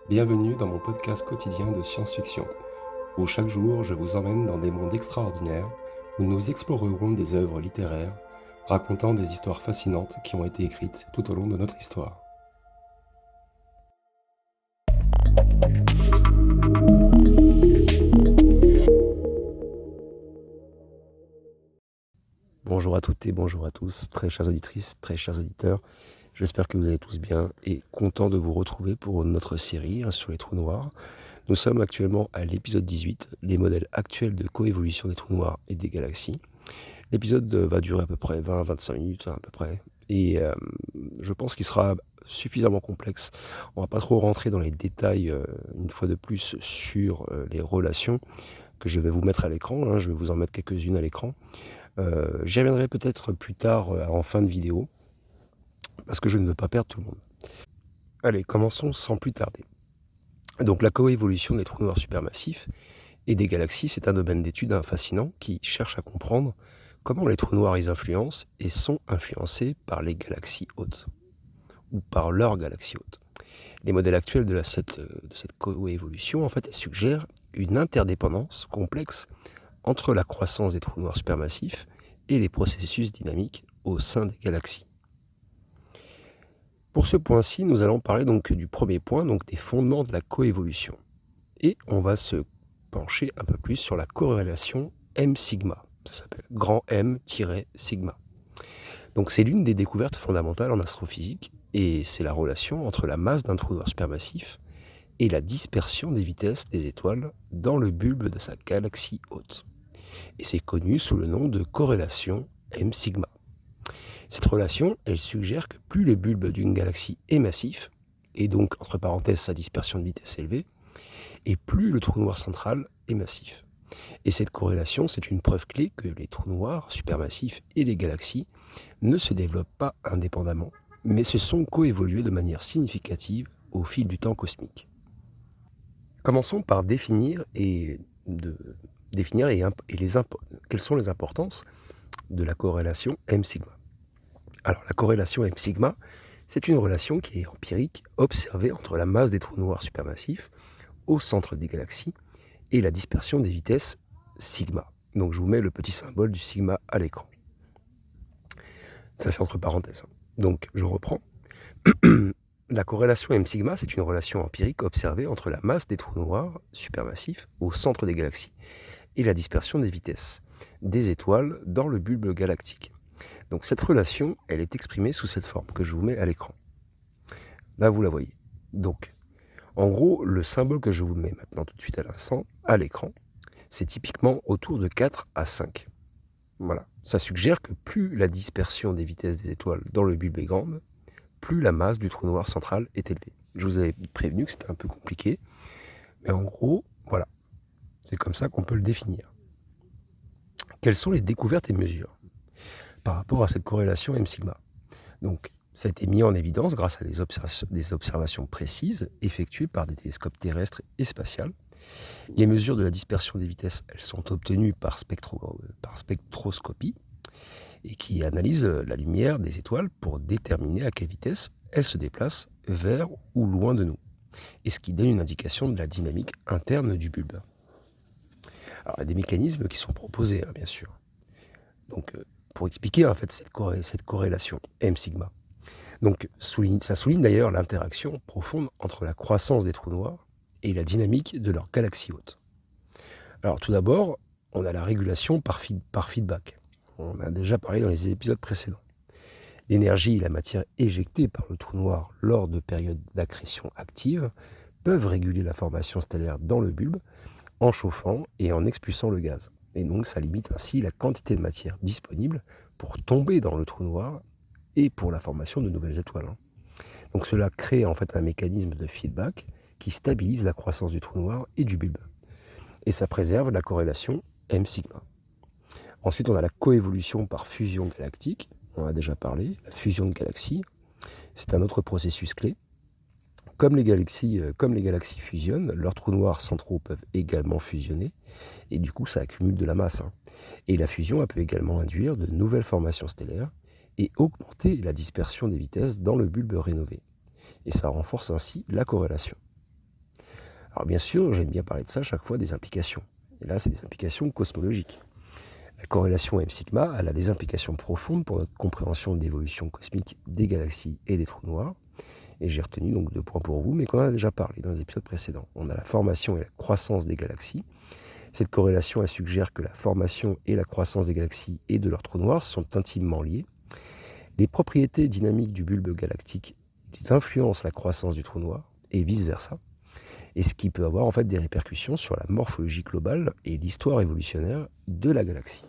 Bienvenue dans mon podcast quotidien de science-fiction, où chaque jour je vous emmène dans des mondes extraordinaires, où nous explorerons des œuvres littéraires, racontant des histoires fascinantes qui ont été écrites tout au long de notre histoire. Bonjour à toutes et bonjour à tous, très chères auditrices, très chers auditeurs. J'espère que vous allez tous bien et content de vous retrouver pour notre série sur les trous noirs. Nous sommes actuellement à l'épisode 18, les modèles actuels de coévolution des trous noirs et des galaxies. L'épisode va durer à peu près 20-25 minutes à peu près. Et je pense qu'il sera suffisamment complexe. On ne va pas trop rentrer dans les détails une fois de plus sur les relations que je vais vous mettre à l'écran. Je vais vous en mettre quelques-unes à l'écran. J'y reviendrai peut-être plus tard en fin de vidéo parce que je ne veux pas perdre tout le monde. Allez, commençons sans plus tarder. Donc la coévolution des trous noirs supermassifs et des galaxies, c'est un domaine d'étude fascinant qui cherche à comprendre comment les trous noirs ils influencent et sont influencés par les galaxies hautes, ou par leurs galaxies hautes. Les modèles actuels de cette coévolution, en fait, suggèrent une interdépendance complexe entre la croissance des trous noirs supermassifs et les processus dynamiques au sein des galaxies. Pour ce point-ci, nous allons parler donc du premier point, donc des fondements de la coévolution. Et on va se pencher un peu plus sur la corrélation M-sigma. Ça s'appelle grand M-sigma. Donc c'est l'une des découvertes fondamentales en astrophysique et c'est la relation entre la masse d'un trou noir supermassif et la dispersion des vitesses des étoiles dans le bulbe de sa galaxie haute. Et c'est connu sous le nom de corrélation M-sigma. Cette relation, elle suggère que plus le bulbe d'une galaxie est massif, et donc entre parenthèses sa dispersion de vitesse élevée, et plus le trou noir central est massif. Et cette corrélation, c'est une preuve clé que les trous noirs supermassifs et les galaxies ne se développent pas indépendamment, mais se sont coévolués de manière significative au fil du temps cosmique. Commençons par définir quelles sont les importances de la corrélation M-sigma. Alors la corrélation M-sigma, c'est une relation qui est empirique, observée entre la masse des trous noirs supermassifs au centre des galaxies et la dispersion des vitesses sigma. Donc je vous mets le petit symbole du sigma à l'écran. Ça c'est entre parenthèses. Donc je reprends. La corrélation M-sigma, c'est une relation empirique observée entre la masse des trous noirs supermassifs au centre des galaxies et la dispersion des vitesses des étoiles dans le bulbe galactique. Donc cette relation, elle est exprimée sous cette forme que je vous mets à l'écran. Là, vous la voyez. Donc, en gros, le symbole que je vous mets maintenant tout de suite à l'instant, à l'écran, c'est typiquement autour de 4 à 5. Voilà. Ça suggère que plus la dispersion des vitesses des étoiles dans le bulbe est grande, plus la masse du trou noir central est élevée. Je vous avais prévenu que c'était un peu compliqué, mais en gros, voilà. C'est comme ça qu'on peut le définir. Quelles sont les découvertes et mesures par rapport à cette corrélation M-sigma? Donc, ça a été mis en évidence grâce à des observations précises effectuées par des télescopes terrestres et spatials. Les mesures de la dispersion des vitesses, elles sont obtenues par spectroscopie et qui analysent la lumière des étoiles pour déterminer à quelle vitesse elles se déplacent vers ou loin de nous, et ce qui donne une indication de la dynamique interne du bulbe. Alors, il y a des mécanismes qui sont proposés, bien sûr. Donc, pour expliquer en fait cette corrélation M-sigma. Donc, ça souligne d'ailleurs l'interaction profonde entre la croissance des trous noirs et la dynamique de leur galaxie haute. Alors, tout d'abord, on a la régulation par feedback. On a déjà parlé dans les épisodes précédents. L'énergie et la matière éjectées par le trou noir lors de périodes d'accrétion active peuvent réguler la formation stellaire dans le bulbe en chauffant et en expulsant le gaz. Et donc, ça limite ainsi la quantité de matière disponible pour tomber dans le trou noir et pour la formation de nouvelles étoiles. Donc cela crée en fait un mécanisme de feedback qui stabilise la croissance du trou noir et du bulbe. Et ça préserve la corrélation M-sigma. Ensuite, on a la coévolution par fusion galactique. On en a déjà parlé. La fusion de galaxies, c'est un autre processus clé. Comme les galaxies fusionnent, leurs trous noirs centraux peuvent également fusionner. Et du coup, ça accumule de la masse. Et la fusion peut également induire de nouvelles formations stellaires et augmenter la dispersion des vitesses dans le bulbe rénové. Et ça renforce ainsi la corrélation. Alors bien sûr, j'aime bien parler de ça à chaque fois des implications. Et là, c'est des implications cosmologiques. La corrélation M sigma, elle a des implications profondes pour notre compréhension de l'évolution cosmique des galaxies et des trous noirs. Et j'ai retenu donc 2 points pour vous, mais qu'on a déjà parlé dans les épisodes précédents. On a la formation et la croissance des galaxies. Cette corrélation, elle suggère que la formation et la croissance des galaxies et de leurs trous noirs sont intimement liées. Les propriétés dynamiques du bulbe galactique influencent la croissance du trou noir et vice-versa. Et ce qui peut avoir en fait des répercussions sur la morphologie globale et l'histoire évolutionnaire de la galaxie.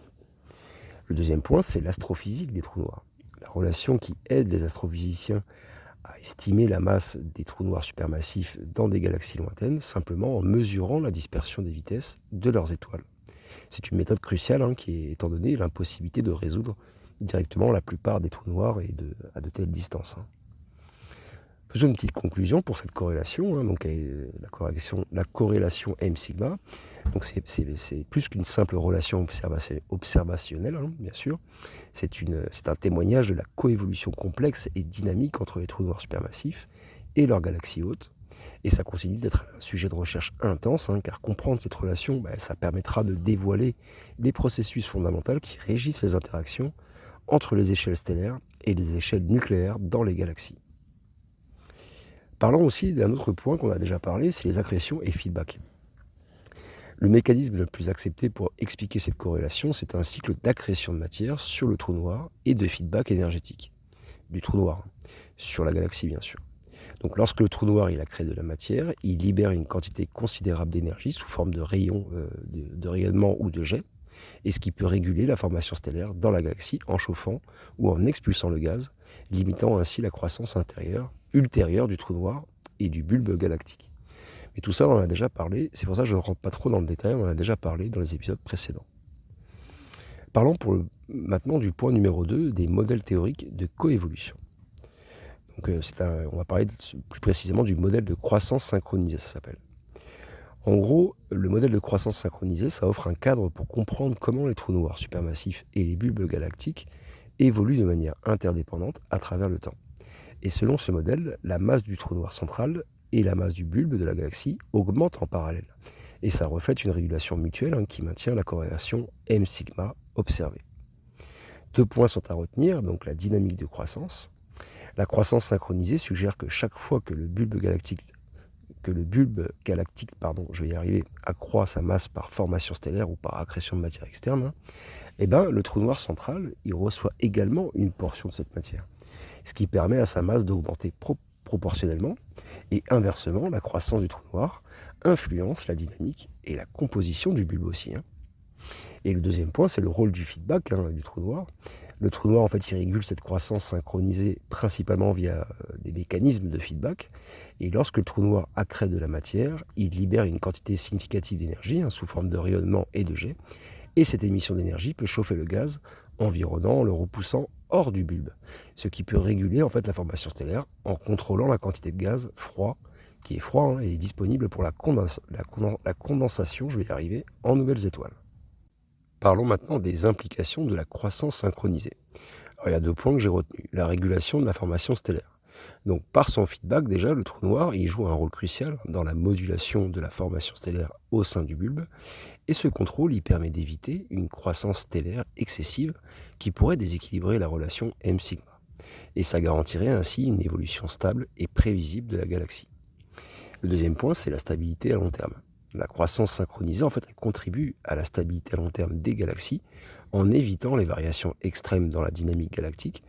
Le deuxième point, c'est l'astrophysique des trous noirs. La relation qui aide les astrophysiciens à estimer la masse des trous noirs supermassifs dans des galaxies lointaines, simplement en mesurant la dispersion des vitesses de leurs étoiles. C'est une méthode cruciale étant donné l'impossibilité de résoudre directement la plupart des trous noirs à de telles distances. Faisons une petite conclusion pour cette corrélation. Donc, la corrélation M sigma, donc c'est plus qu'une simple relation observationnelle, bien sûr. C'est un témoignage de la coévolution complexe et dynamique entre les trous noirs supermassifs et leurs galaxies hôtes. Et ça continue d'être un sujet de recherche intense, car comprendre cette relation, ça permettra de dévoiler les processus fondamentaux qui régissent les interactions entre les échelles stellaires et les échelles nucléaires dans les galaxies. Parlons aussi d'un autre point qu'on a déjà parlé, c'est les accrétions et feedback. Le mécanisme le plus accepté pour expliquer cette corrélation, c'est un cycle d'accrétion de matière sur le trou noir et de feedback énergétique du trou noir, sur la galaxie bien sûr. Donc lorsque le trou noir il accrète de la matière, il libère une quantité considérable d'énergie sous forme de rayons, de rayonnement ou de jets, et ce qui peut réguler la formation stellaire dans la galaxie en chauffant ou en expulsant le gaz, limitant ainsi la croissance ultérieure du trou noir et du bulbe galactique. Mais tout ça, on en a déjà parlé, c'est pour ça que je ne rentre pas trop dans le détail, on en a déjà parlé dans les épisodes précédents. Parlons maintenant du point numéro 2, des modèles théoriques de coévolution. Donc, on va parler plus précisément du modèle de croissance synchronisée, ça s'appelle. En gros, le modèle de croissance synchronisée, ça offre un cadre pour comprendre comment les trous noirs supermassifs et les bulbes galactiques évoluent de manière interdépendante à travers le temps. Et selon ce modèle, la masse du trou noir central et la masse du bulbe de la galaxie augmentent en parallèle. Et ça reflète une régulation mutuelle qui maintient la corrélation M sigma observée. 2 points sont à retenir, donc la dynamique de croissance. La croissance synchronisée suggère que chaque fois que le bulbe galactique, accroît sa masse par formation stellaire ou par accrétion de matière externe, le trou noir central, il reçoit également une portion de cette matière, ce qui permet à sa masse d'augmenter proportionnellement, et inversement, la croissance du trou noir influence la dynamique et la composition du bulbe aussi. Et le deuxième point, c'est le rôle du feedback du trou noir. Le trou noir, en fait, il régule cette croissance synchronisée principalement via des mécanismes de feedback. Et lorsque le trou noir accrète de la matière, il libère une quantité significative d'énergie sous forme de rayonnement et de jet. Et cette émission d'énergie peut chauffer le gaz environnant en le repoussant hors du bulbe, ce qui peut réguler en fait la formation stellaire en contrôlant la quantité de gaz froid qui est froid et disponible pour la condensation, en nouvelles étoiles. Parlons maintenant des implications de la croissance synchronisée. Alors, il y a 2 points que j'ai retenus. La régulation de la formation stellaire. Donc par son feedback, déjà, le trou noir il joue un rôle crucial dans la modulation de la formation stellaire au sein du bulbe. Et ce contrôle il permet d'éviter une croissance stellaire excessive qui pourrait déséquilibrer la relation M sigma. Et ça garantirait ainsi une évolution stable et prévisible de la galaxie. Le deuxième point, c'est la stabilité à long terme. La croissance synchronisée, en fait, elle contribue à la stabilité à long terme des galaxies en évitant les variations extrêmes dans la dynamique galactique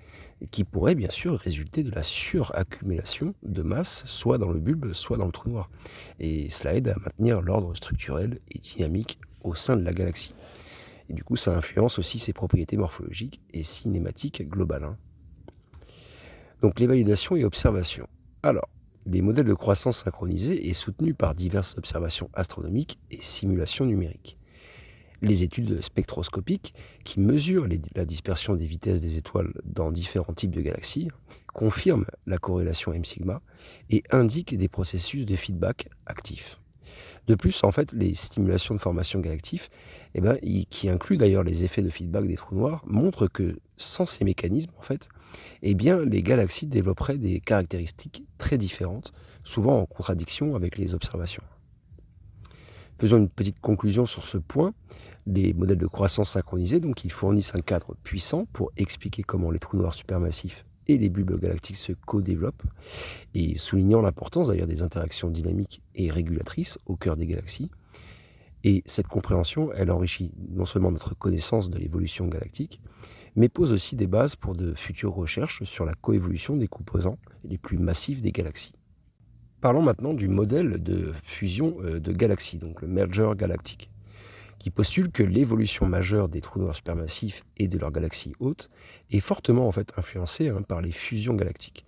qui pourraient bien sûr résulter de la suraccumulation de masse soit dans le bulbe, soit dans le trou noir. Et cela aide à maintenir l'ordre structurel et dynamique au sein de la galaxie. Et du coup, ça influence aussi ses propriétés morphologiques et cinématiques globales. Donc les validations et observations. Alors, les modèles de croissance synchronisés est soutenu par diverses observations astronomiques et simulations numériques. Les études spectroscopiques qui mesurent la dispersion des vitesses des étoiles dans différents types de galaxies confirment la corrélation M sigma et indiquent des processus de feedback actifs. De plus, en fait, les stimulations de formation galactique, qui incluent d'ailleurs les effets de feedback des trous noirs, montrent que sans ces mécanismes, en fait, les galaxies développeraient des caractéristiques très différentes, souvent en contradiction avec les observations. Faisons une petite conclusion sur ce point. Les modèles de croissance synchronisés, donc, ils fournissent un cadre puissant pour expliquer comment les trous noirs supermassifs et les bulbes galactiques se co-développent, et soulignant l'importance d'ailleurs des interactions dynamiques et régulatrices au cœur des galaxies. Et cette compréhension, elle enrichit non seulement notre connaissance de l'évolution galactique, mais pose aussi des bases pour de futures recherches sur la coévolution des composants les plus massifs des galaxies. Parlons maintenant du modèle de fusion de galaxies, donc le merger galactique, qui postule que l'évolution majeure des trous noirs supermassifs et de leurs galaxies hôtes est fortement en fait influencée par les fusions galactiques.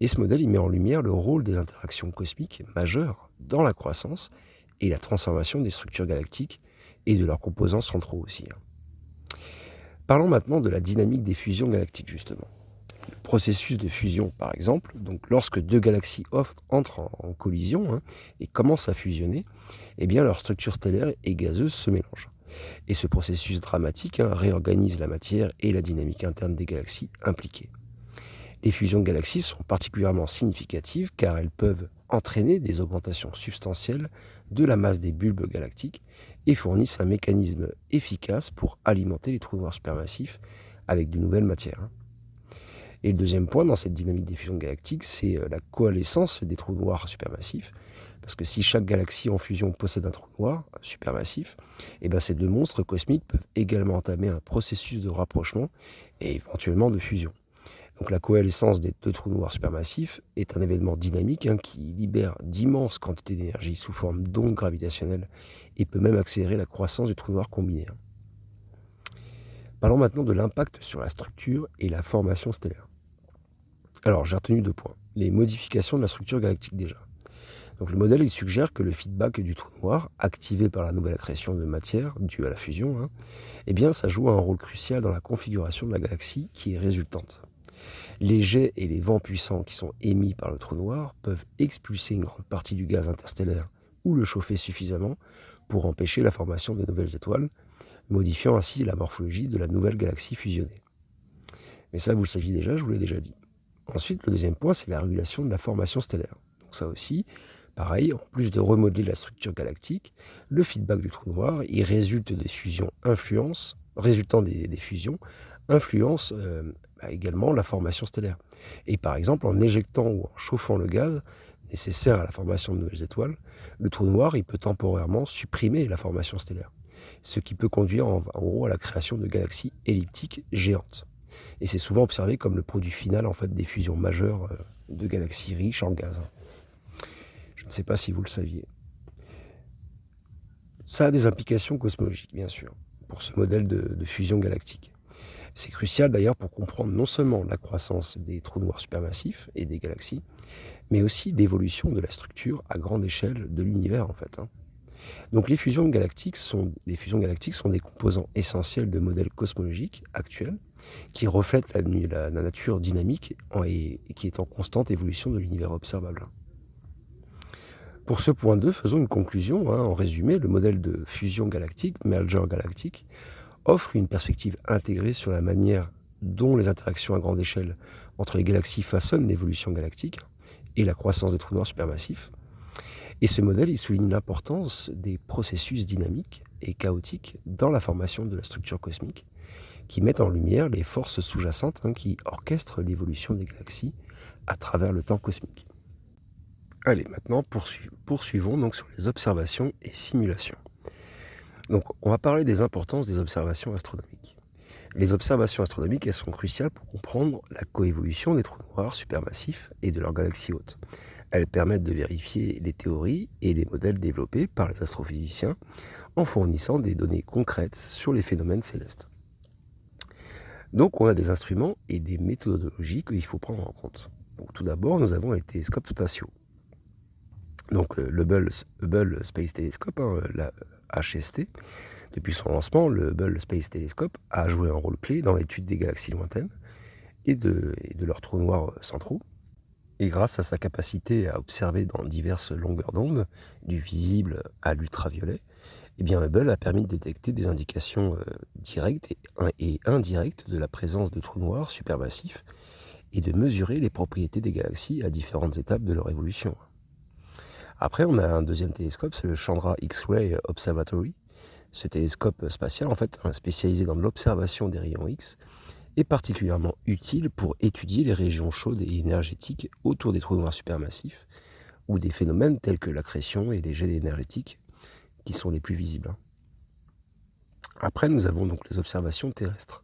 Et ce modèle il met en lumière le rôle des interactions cosmiques majeures dans la croissance et la transformation des structures galactiques et de leurs composants centraux aussi. Parlons maintenant de la dynamique des fusions galactiques justement. Le processus de fusion par exemple, donc lorsque deux galaxies entrent en collision et commencent à fusionner, eh bien leur structure stellaire et gazeuse se mélangent. Et ce processus dramatique réorganise la matière et la dynamique interne des galaxies impliquées. Les fusions de galaxies sont particulièrement significatives car elles peuvent entraîner des augmentations substantielles de la masse des bulbes galactiques et fournissent un mécanisme efficace pour alimenter les trous noirs supermassifs avec de nouvelles matières. Et le deuxième point dans cette dynamique des fusions galactiques, c'est la coalescence des trous noirs supermassifs. Parce que si chaque galaxie en fusion possède un trou noir supermassif, et ben ces deux monstres cosmiques peuvent également entamer un processus de rapprochement et éventuellement de fusion. Donc la coalescence des deux trous noirs supermassifs est un événement dynamique qui libère d'immenses quantités d'énergie sous forme d'ondes gravitationnelles et peut même accélérer la croissance du trou noir combiné. Parlons maintenant de l'impact sur la structure et la formation stellaire. Alors j'ai retenu 2 points. Les modifications de la structure galactique déjà. Donc le modèle il suggère que le feedback du trou noir, activé par la nouvelle accrétion de matière due à la fusion, eh bien ça joue un rôle crucial dans la configuration de la galaxie qui est résultante. Les jets et les vents puissants qui sont émis par le trou noir peuvent expulser une grande partie du gaz interstellaire ou le chauffer suffisamment pour empêcher la formation de nouvelles étoiles, modifiant ainsi la morphologie de la nouvelle galaxie fusionnée. Mais ça, vous le saviez déjà, je vous l'ai déjà dit. Ensuite, le deuxième point, c'est la régulation de la formation stellaire. Donc ça aussi, pareil, en plus de remodeler la structure galactique, le feedback du trou noir, il résulte des fusions résultant des fusions, influence également la formation stellaire. Et par exemple, en éjectant ou en chauffant le gaz nécessaire à la formation de nouvelles étoiles, le trou noir il peut temporairement supprimer la formation stellaire, ce qui peut conduire en gros à la création de galaxies elliptiques géantes. Et c'est souvent observé comme le produit final en fait, des fusions majeures de galaxies riches en gaz. Je ne sais pas si vous le saviez. Ça a des implications cosmologiques, bien sûr, pour ce modèle de fusion galactique. C'est crucial d'ailleurs pour comprendre non seulement la croissance des trous noirs supermassifs et des galaxies, mais aussi l'évolution de la structure à grande échelle de l'univers en fait. Donc les fusions galactiques sont des composants essentiels de modèles cosmologiques actuels qui reflètent la nature dynamique et qui est en constante évolution de l'univers observable. Pour ce point 2, faisons une conclusion. En résumé, le modèle de fusion galactique, merger galactique, offre une perspective intégrée sur la manière dont les interactions à grande échelle entre les galaxies façonnent l'évolution galactique et la croissance des trous noirs supermassifs. Et ce modèle il souligne l'importance des processus dynamiques et chaotiques dans la formation de la structure cosmique, qui mettent en lumière les forces sous-jacentes qui orchestrent l'évolution des galaxies à travers le temps cosmique. Allez, maintenant poursuivons donc sur les observations et simulations. Donc, on va parler des importances des observations astronomiques. Les observations astronomiques, elles sont cruciales pour comprendre la coévolution des trous noirs supermassifs et de leurs galaxies hôtes. Elles permettent de vérifier les théories et les modèles développés par les astrophysiciens en fournissant des données concrètes sur les phénomènes célestes. Donc, on a des instruments et des méthodologies qu'il faut prendre en compte. Donc, tout d'abord, nous avons les télescopes spatiaux. Donc, le Hubble Space Telescope, la HST, depuis son lancement, le Hubble Space Telescope a joué un rôle clé dans l'étude des galaxies lointaines et de leurs trous noirs centraux. Et grâce à sa capacité à observer dans diverses longueurs d'onde, du visible à l'ultraviolet, Hubble a permis de détecter des indications directes et indirectes de la présence de trous noirs supermassifs et de mesurer les propriétés des galaxies à différentes étapes de leur évolution. Après, on a un deuxième télescope, c'est le Chandra X-Ray Observatory. Ce télescope spatial, en fait, spécialisé dans l'observation des rayons X, est particulièrement utile pour étudier les régions chaudes et énergétiques autour des trous noirs supermassifs, ou des phénomènes tels que l'accrétion et les jets énergétiques, qui sont les plus visibles. Après, nous avons donc les observations terrestres.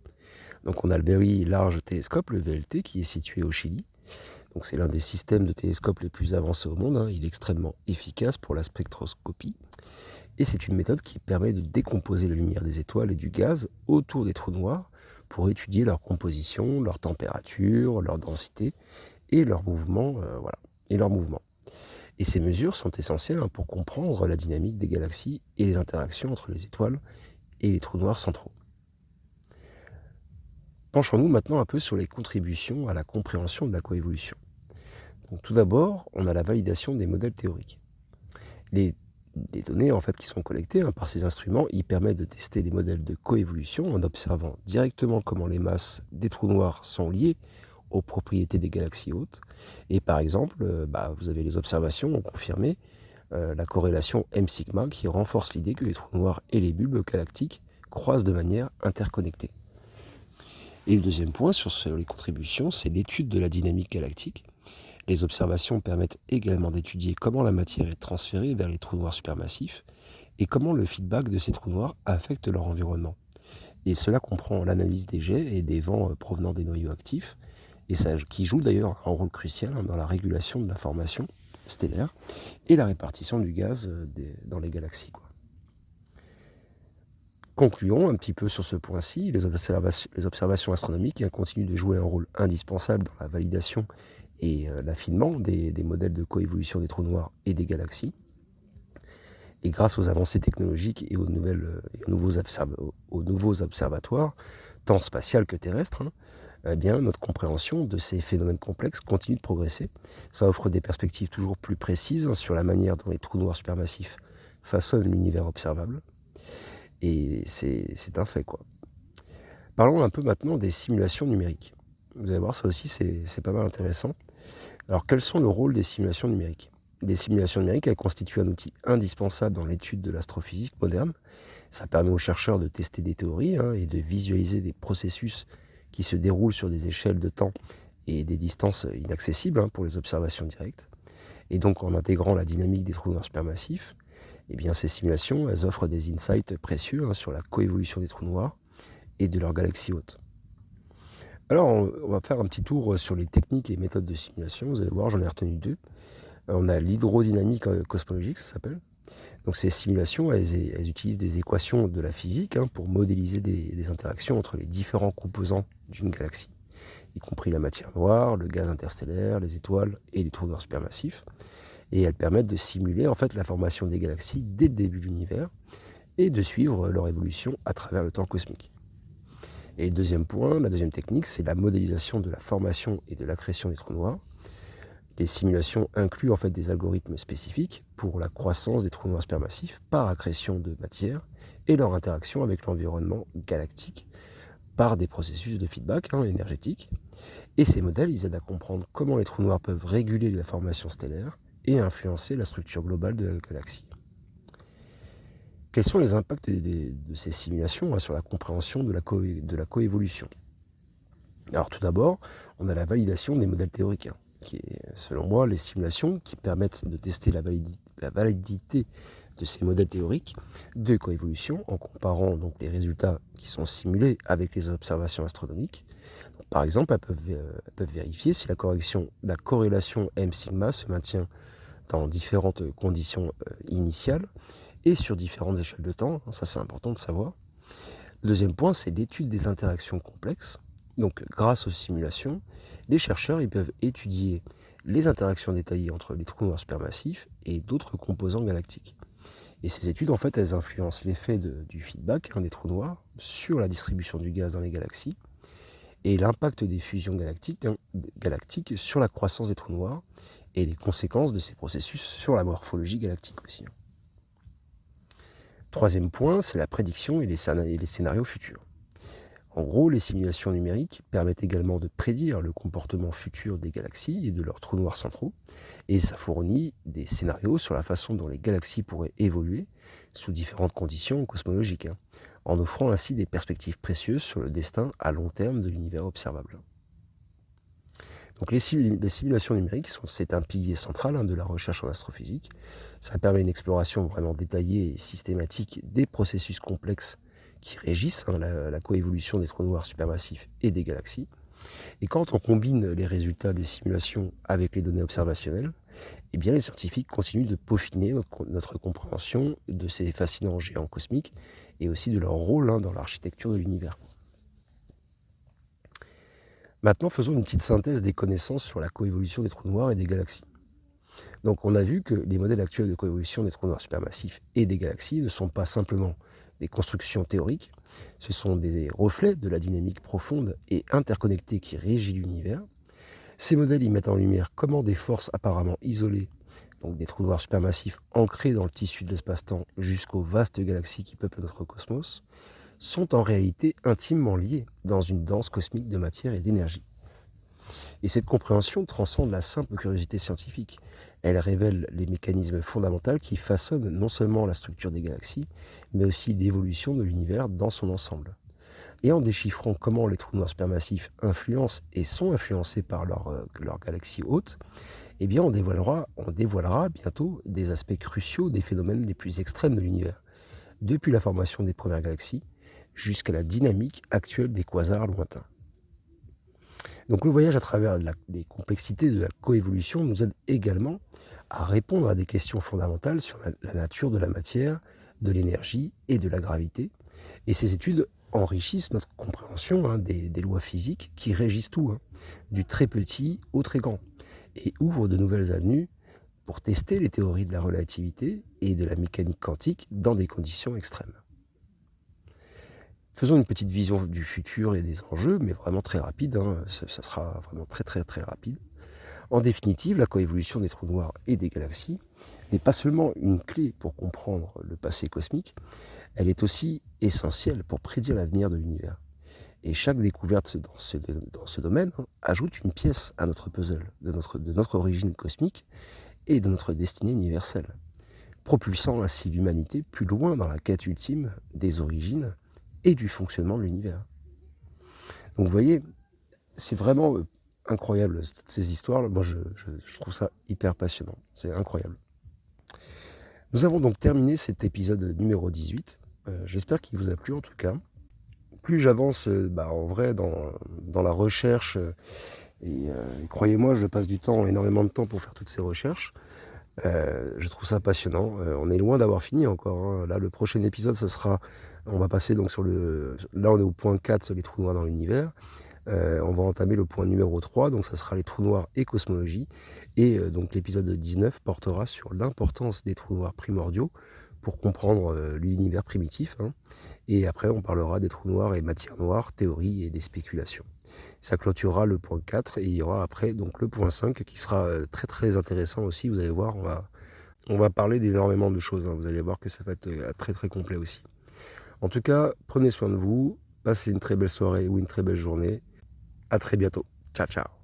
Donc on a le Very Large Telescope, le VLT, qui est situé au Chili. Donc c'est l'un des systèmes de télescopes les plus avancés au monde. Il est extrêmement efficace pour la spectroscopie. Et c'est une méthode qui permet de décomposer la lumière des étoiles et du gaz autour des trous noirs pour étudier leur composition, leur température, leur densité et leur mouvement. Et ces mesures sont essentielles pour comprendre la dynamique des galaxies et les interactions entre les étoiles et les trous noirs centraux. Penchons-nous maintenant un peu sur les contributions à la compréhension de la coévolution. Donc, tout d'abord, on a la validation des modèles théoriques. Les données qui sont collectées par ces instruments, ils permettent de tester les modèles de coévolution en observant directement comment les masses des trous noirs sont liées aux propriétés des galaxies hautes. Et par exemple, vous avez les observations ont confirmé la corrélation M-sigma qui renforce l'idée que les trous noirs et les bulbes galactiques croisent de manière interconnectée. Et le deuxième point sur les contributions, c'est l'étude de la dynamique galactique. Les observations permettent également d'étudier comment la matière est transférée vers les trous noirs supermassifs et comment le feedback de ces trous noirs affecte leur environnement. Et cela comprend l'analyse des jets et des vents provenant des noyaux actifs, et ça, qui joue d'ailleurs un rôle crucial dans la régulation de la formation stellaire et la répartition du gaz dans les galaxies. Concluons un petit peu sur ce point-ci. Les observations astronomiques continuent de jouer un rôle indispensable dans la validation et l'affinement des modèles de coévolution des trous noirs et des galaxies. Et grâce aux avancées technologiques et aux nouveaux observatoires, tant spatials que terrestres, notre compréhension de ces phénomènes complexes continue de progresser. Ça offre des perspectives toujours plus précises sur la manière dont les trous noirs supermassifs façonnent l'univers observable. Et c'est un fait, Parlons un peu maintenant des simulations numériques. Vous allez voir, ça aussi, c'est pas mal intéressant. Alors, quels sont le rôle des simulations numériques ? Les simulations numériques, elles constituent un outil indispensable dans l'étude de l'astrophysique moderne. Ça permet aux chercheurs de tester des théories et de visualiser des processus qui se déroulent sur des échelles de temps et des distances inaccessibles pour les observations directes. Et donc, en intégrant la dynamique des trous noirs supermassifs, ces simulations, elles offrent des insights précieux sur la coévolution des trous noirs et de leurs galaxies hautes. Alors, on va faire un petit tour sur les techniques et méthodes de simulation. Vous allez voir, j'en ai retenu deux. On a l'hydrodynamique cosmologique, ça s'appelle. Donc ces simulations, elles utilisent des équations de la physique pour modéliser des interactions entre les différents composants d'une galaxie, y compris la matière noire, le gaz interstellaire, les étoiles et les trous noirs supermassifs. Et elles permettent de simuler la formation des galaxies dès le début de l'univers et de suivre leur évolution à travers le temps cosmique. Et le deuxième point, la deuxième technique, c'est la modélisation de la formation et de l'accrétion des trous noirs. Les simulations incluent des algorithmes spécifiques pour la croissance des trous noirs supermassifs par accrétion de matière et leur interaction avec l'environnement galactique par des processus de feedback énergétique. Et ces modèles, ils aident à comprendre comment les trous noirs peuvent réguler la formation stellaire et influencer la structure globale de la galaxie. Quels sont les impacts de ces simulations sur la compréhension de la coévolution ? Alors tout d'abord, on a la validation des modèles théoriques, qui est, selon moi, les simulations qui permettent de tester la validité de ces modèles théoriques de coévolution en comparant donc les résultats qui sont simulés avec les observations astronomiques. Donc, par exemple, elles peuvent vérifier si la corrélation M-sigma se maintient dans différentes conditions initiales et sur différentes échelles de temps. Ça, c'est important de savoir. Le deuxième point, c'est l'étude des interactions complexes. Donc, grâce aux simulations, les chercheurs ils peuvent étudier les interactions détaillées entre les trous noirs supermassifs et d'autres composants galactiques. Et ces études, elles influencent l'effet du feedback des trous noirs sur la distribution du gaz dans les galaxies et l'impact des fusions galactiques sur la croissance des trous noirs et les conséquences de ces processus sur la morphologie galactique aussi. Troisième point, c'est la prédiction et les scénarios futurs. En gros, les simulations numériques permettent également de prédire le comportement futur des galaxies et de leurs trous noirs centraux, et ça fournit des scénarios sur la façon dont les galaxies pourraient évoluer sous différentes conditions cosmologiques, en offrant ainsi des perspectives précieuses sur le destin à long terme de l'univers observable. Donc les simulations numériques, c'est un pilier central de la recherche en astrophysique. Ça permet une exploration vraiment détaillée et systématique des processus complexes qui régissent la coévolution des trous noirs supermassifs et des galaxies. Et quand on combine les résultats des simulations avec les données observationnelles, eh bien les scientifiques continuent de peaufiner notre compréhension de ces fascinants géants cosmiques et aussi de leur rôle dans l'architecture de l'univers. Maintenant, faisons une petite synthèse des connaissances sur la coévolution des trous noirs et des galaxies. Donc on a vu que les modèles actuels de coévolution des trous noirs supermassifs et des galaxies ne sont pas simplement des constructions théoriques, ce sont des reflets de la dynamique profonde et interconnectée qui régit l'univers. Ces modèles y mettent en lumière comment des forces apparemment isolées, donc des trous noirs supermassifs ancrés dans le tissu de l'espace-temps jusqu'aux vastes galaxies qui peuplent notre cosmos, sont en réalité intimement liés dans une danse cosmique de matière et d'énergie. Et cette compréhension transcende la simple curiosité scientifique. Elle révèle les mécanismes fondamentaux qui façonnent non seulement la structure des galaxies, mais aussi l'évolution de l'univers dans son ensemble. Et en déchiffrant comment les trous noirs supermassifs influencent et sont influencés par leur galaxie hôte, eh bien on dévoilera bientôt des aspects cruciaux des phénomènes les plus extrêmes de l'univers, depuis la formation des premières galaxies jusqu'à la dynamique actuelle des quasars lointains. Donc le voyage à travers les complexités de la coévolution nous aide également à répondre à des questions fondamentales sur la nature de la matière, de l'énergie et de la gravité. Et ces études enrichissent notre compréhension des lois physiques qui régissent tout, du très petit au très grand, et ouvrent de nouvelles avenues pour tester les théories de la relativité et de la mécanique quantique dans des conditions extrêmes. Faisons une petite vision du futur et des enjeux, mais vraiment très rapide, ça sera vraiment très très très rapide. En définitive, la coévolution des trous noirs et des galaxies n'est pas seulement une clé pour comprendre le passé cosmique, elle est aussi essentielle pour prédire l'avenir de l'univers. Et chaque découverte dans ce domaine ajoute une pièce à notre puzzle de notre origine cosmique et de notre destinée universelle, propulsant ainsi l'humanité plus loin dans la quête ultime des origines et du fonctionnement de l'univers. Donc vous voyez, c'est vraiment incroyable toutes ces histoires. Moi je trouve ça hyper passionnant, c'est incroyable. Nous avons donc terminé cet épisode numéro 18. J'espère qu'il vous a plu en tout cas. Plus j'avance en vrai dans la recherche, et croyez-moi, je passe énormément de temps pour faire toutes ces recherches. Je trouve ça passionnant. On est loin d'avoir fini encore. Là, le prochain épisode, on va passer donc là, on est au point 4, les trous noirs dans l'univers. On va entamer le point numéro 3, donc ça sera les trous noirs et cosmologie. Et donc l'épisode 19 portera sur l'importance des trous noirs primordiaux pour comprendre l'univers primitif. Et après, on parlera des trous noirs et matière noire, théorie et des spéculations. Ça clôturera le point 4 et il y aura après donc le point 5 qui sera très très intéressant aussi. Vous allez voir, on va parler d'énormément de choses. Vous allez voir que ça va être très très complet aussi. En tout cas, prenez soin de vous, passez une très belle soirée ou une très belle journée. À très bientôt. Ciao ciao.